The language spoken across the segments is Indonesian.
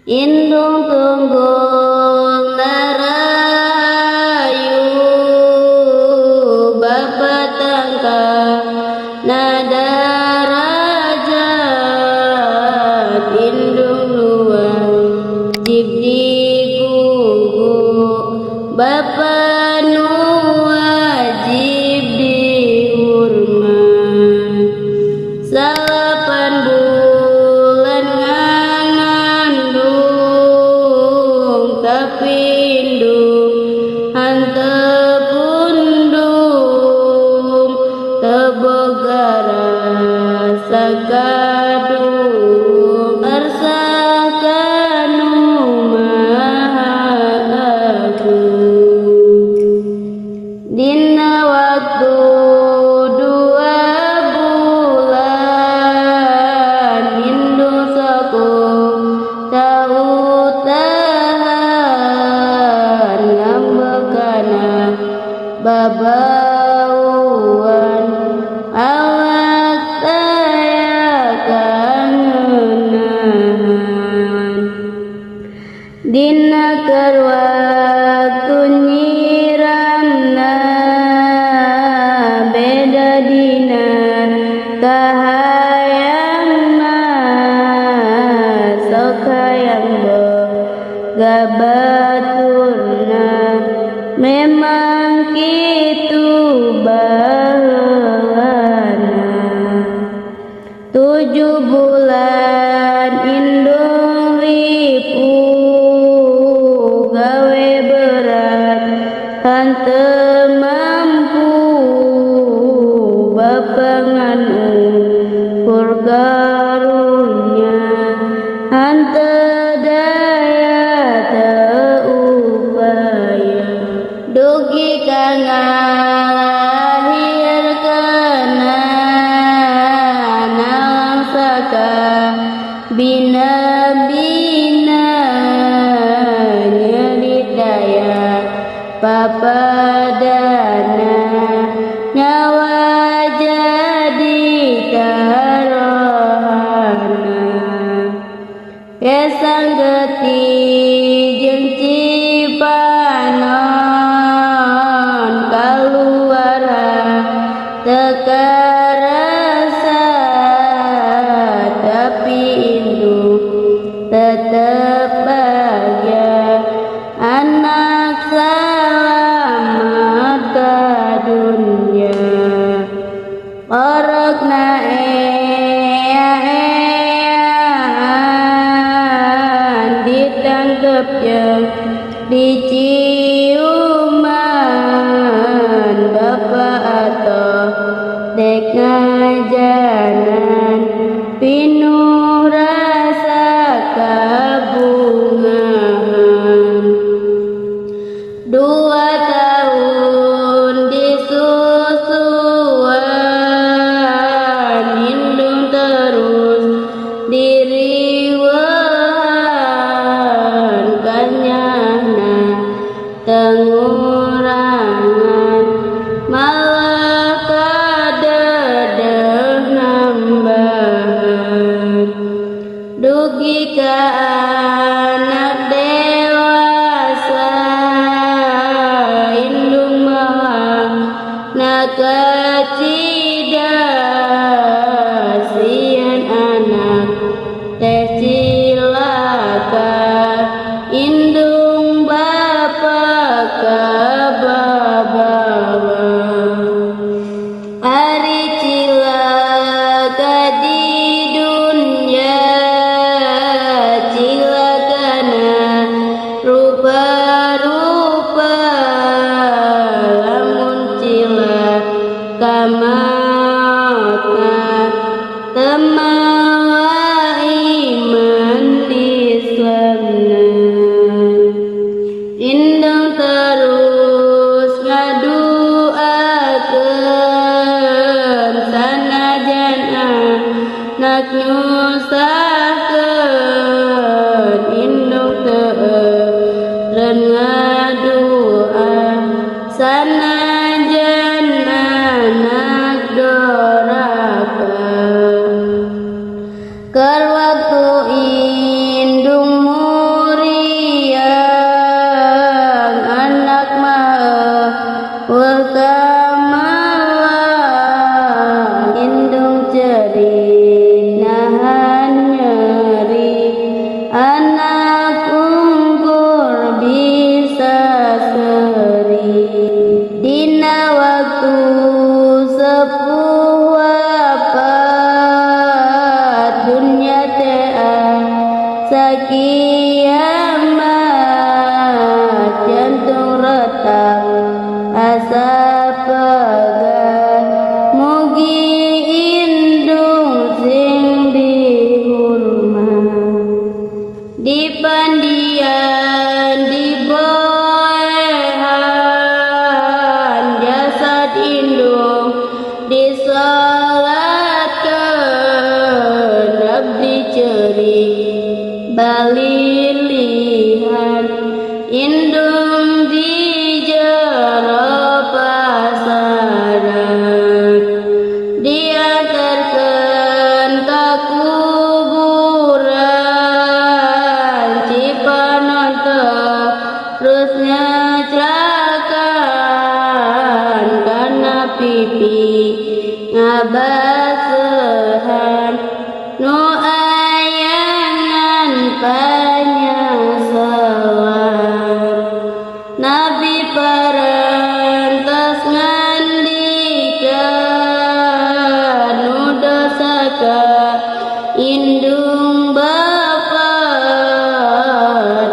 Indung tunggul narayu bapa tangka nada raja indung luar jibdi gugu bapa nu wajib dihormat salapan bulan ngandung tapi indung hantepundung tebogara sakadung arsakanu mahagung dina waktu 2 bulan indung saku tahu tahan ngambekana babauan awak saya kangenahan dina keur waktu nyiramna beda dina kahayangna sok hayang boga baturna memang kitu baheulana 7 bulan indung ripu gawe berat hanteu mampu bapangan ukur karunya hanteu daya teu upaya dugi ka ngalahirkeunna nalang saka bina-bina nyerit daya papadana nyawa jadi tarohana kesang geti jeung cipanon kaluara teka rasa tapi indung tetep bahagia anak selamat ka dunya orokna eang ditangkep jeung diciuman bapa atoh dek ngajanan pinuh rasa kabungahan 2 tahun disusuan indung terus diriwehan kanyana tengurangan malah kadedeh nambahan dugi ka anak dewasa indung malah nakacida sian anak teh cilaka indung bapa kababawa ari cilaka di dunya cilakana rupa-rupa lamun cilaka mautna temawa iman Islamna indung terus ngaduakeun sanajan anak nyusahkeun indung teureun ngadua sanajan anak doraka keur waktu indung pipi ngabasehan nu ayangan panyasalan Nabi parantos ngandikeun nu dosa ka indung bapa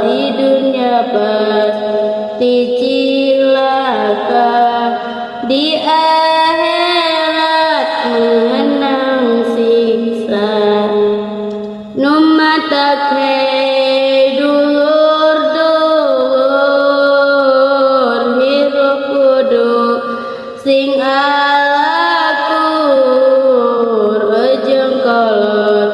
di dunia pasti cilaka di akhirat menang siksa nu matak dulur-dulur hirup kudu sing alakur ejeng kolot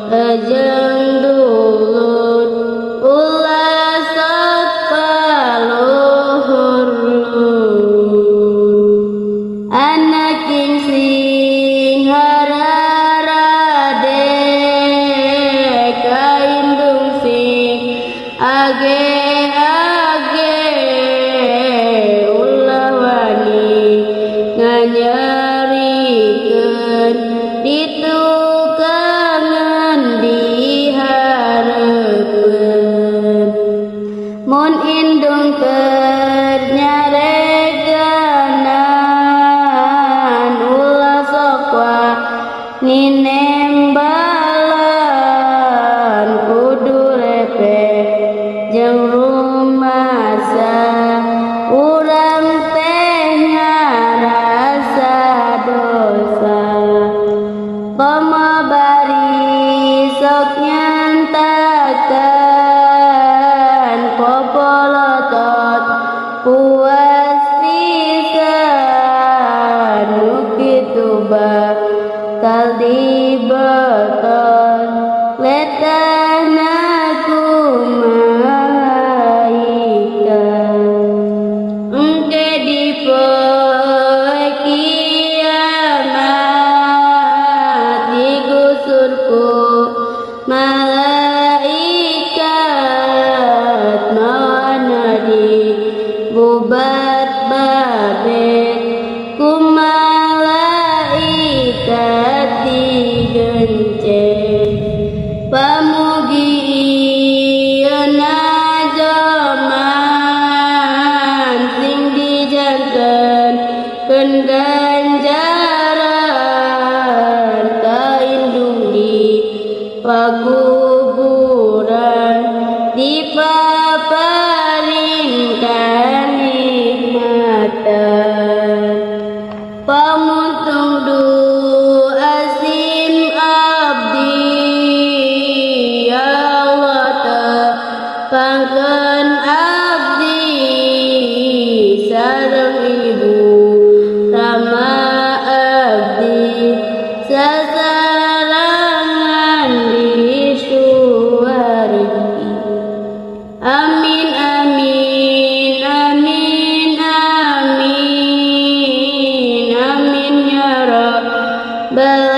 ejeng dulur ulah sok paluhur anak ing sing hararade kaindung sing age-age ulah wani nganyarikeun ditukangan dihareupeun mun indung keur nyareganan ulah sok ninembalan kudu repeh jeung rumasa urang teh ngarasa dosa pamabari sok nyantakan popolotot puas pisan nu kitu bakal dibeton letahna kumaikan engke di poe kiamat digusurku malaikat mawana dibubat babet ku malaikat digencet pamugi ieuna zaman sing dijantenkeun ganjaran kaindung di pakuburan dipaparinkan nikmatan pamuntung doa sim abdi ya Allah tepangkeun abdi sareng ibu rama abdi sasarangan di suwargi amin amin amin amin amin ya rabbal